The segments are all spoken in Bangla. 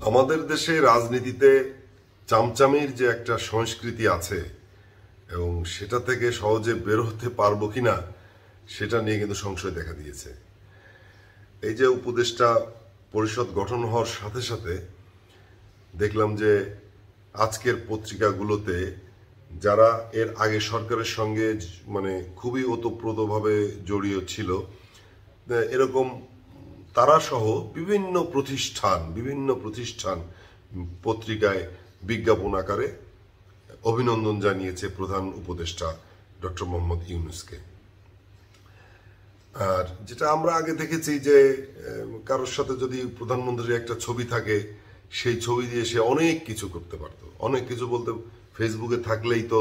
আমাদের দেশে রাজনীতিতে চামচামির যে একটা সংস্কৃতি আছে এবং সেটা থেকে সহজে বের হতে পারবো কিনা সেটা নিয়ে কিন্তু সংশয় দেখা দিয়েছে। এই যে উপদেষ্টা পরিষদ গঠন হওয়ার সাথে সাথে দেখলাম যে আজকের পত্রিকাগুলোতে যারা এর আগে সরকারের সঙ্গে মানে খুবই ওতপ্রোতভাবে জড়িত ছিল এরকম তারা সহ বিভিন্ন প্রতিষ্ঠান পত্রিকায় বিজ্ঞাপন আকারে অভিনন্দন জানিয়েছে প্রধান উপদেষ্টা ডক্টর মোহাম্মদ ইউনূসকে। আর যেটা আমরা আগে দেখেছি যে কারোর সাথে যদি প্রধানমন্ত্রীর একটা ছবি থাকে সেই ছবি দিয়ে সে অনেক কিছু করতে পারতো। অনেক কিছু বলতে ফেসবুকে থাকলেই তো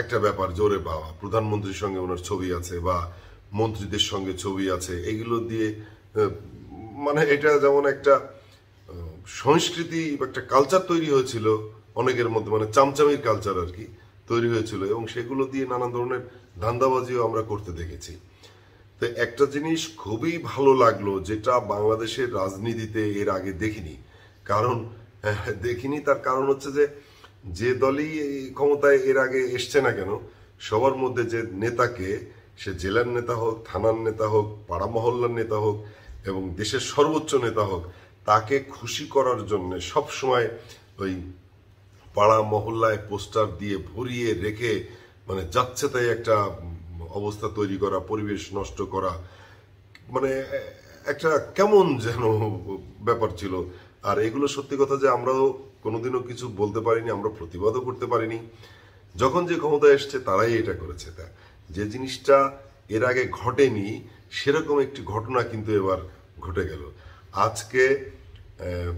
একটা ব্যাপার জোরে পাওয়া, প্রধানমন্ত্রীর সঙ্গে ওনার ছবি আছে বা মন্ত্রীদের সঙ্গে ছবি আছে, এগুলো দিয়ে মানে এটা যেমন একটা সংস্কৃতি, একটা কালচার তৈরি হয়েছিল অনেকের মধ্যে, মানে চামচামির কালচার আর কি তৈরি হয়েছিল, এবং সেগুলো দিয়ে নানা ধরনের ধান্দাবাজিও আমরা করতে দেখেছি। তো একটা জিনিস খুবই ভালো লাগলো যেটা বাংলাদেশের রাজনীতিতে এর আগে দেখিনি। তার কারণ হচ্ছে যে দলই ক্ষমতায় এর আগে এসছে না কেন, সবার মধ্যে যে নেতাকে, সে জেলার নেতা হোক, থানার নেতা হোক, পাড়া মহল্লার নেতা হোক এবং দেশের সর্বোচ্চ নেতা হোক, তাকে খুশি করার জন্য সবসময় ওই পাড়া মহল্লায় পোস্টার দিয়ে ভরিয়ে রেখে মানে যাচ্ছে তাই একটা অবস্থা তৈরি করা, পরিবেশ নষ্ট করা, মানে একটা কেমন যেন ব্যাপার ছিল। আর এগুলো সত্যি কথা যে আমরাও কোনোদিনও কিছু বলতে পারিনি, আমরা প্রতিবাদও করতে পারিনি। যখন যে ক্ষমতা এসছে তারাই এটা করেছে। তা যে জিনিসটা এর আগে ঘটেনি সেরকম একটি ঘটনা কিন্তু এবার ঘটে গেল। আজকে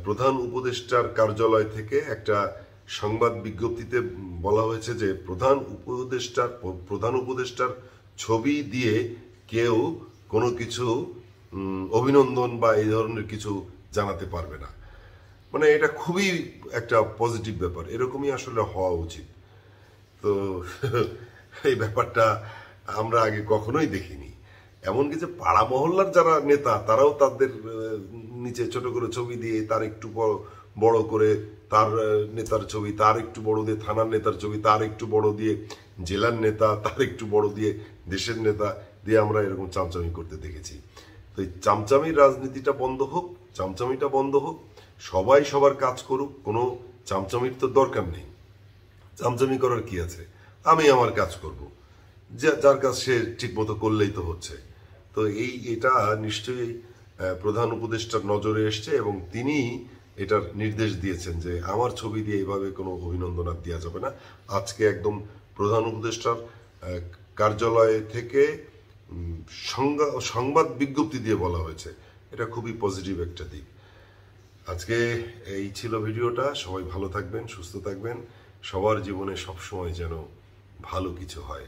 প্রধান উপদেষ্টার কার্যালয় থেকে একটা সংবাদ বিজ্ঞপ্তিতে বলা হয়েছে যে প্রধান উপদেষ্টার ছবি দিয়ে কেউ কোনো কিছু অভিনন্দন বা এই ধরনের কিছু জানাতে পারবে না। মানে এটা খুবই একটা পজিটিভ ব্যাপার, এরকমই আসলে হওয়া উচিত। তো এই ব্যাপারটা আমরা আগে কখনোই দেখিনি। এমনকি যে পাড়া মহল্লার যারা নেতা তারাও তাদের নিচে ছোট করে ছবি দিয়ে, তার একটু বড় করে তার নেতার ছবি, তার একটু বড় দিয়ে থানার নেতার ছবি, তার একটু বড় দিয়ে জেলার নেতা, তার একটু বড় দিয়ে দেশের নেতা দিয়ে আমরা এরকম চামচামি করতে দেখেছি। তো এই চামচামির রাজনীতিটা বন্ধ হোক, চামচামিটা বন্ধ হোক, সবাই সবার কাজ করুক, কোনো চামচামির তো দরকার নেই। চামচামি করার কি আছে, আমি আমার কাজ করব, যার কাজ সে ঠিক মতো করলেই তো হচ্ছে। তো এটা নিশ্চয়ই প্রধান উপদেষ্টার নজরে এসছে এবং তিনি এটার নির্দেশ দিয়েছেন যে আমার ছবি দিয়ে এভাবে কোনো অভিনন্দন আর দেওয়া যাবে না। আজকে একদম প্রধান উপদেষ্টার কার্যালয় থেকে সংবাদ বিজ্ঞপ্তি দিয়ে বলা হয়েছে। এটা খুবই পজিটিভ একটা দিক। আজকে এই ছিল ভিডিওটা। সবাই ভালো থাকবেন, সুস্থ থাকবেন, সবার জীবনে সবসময় যেন ভালো কিছু হয়।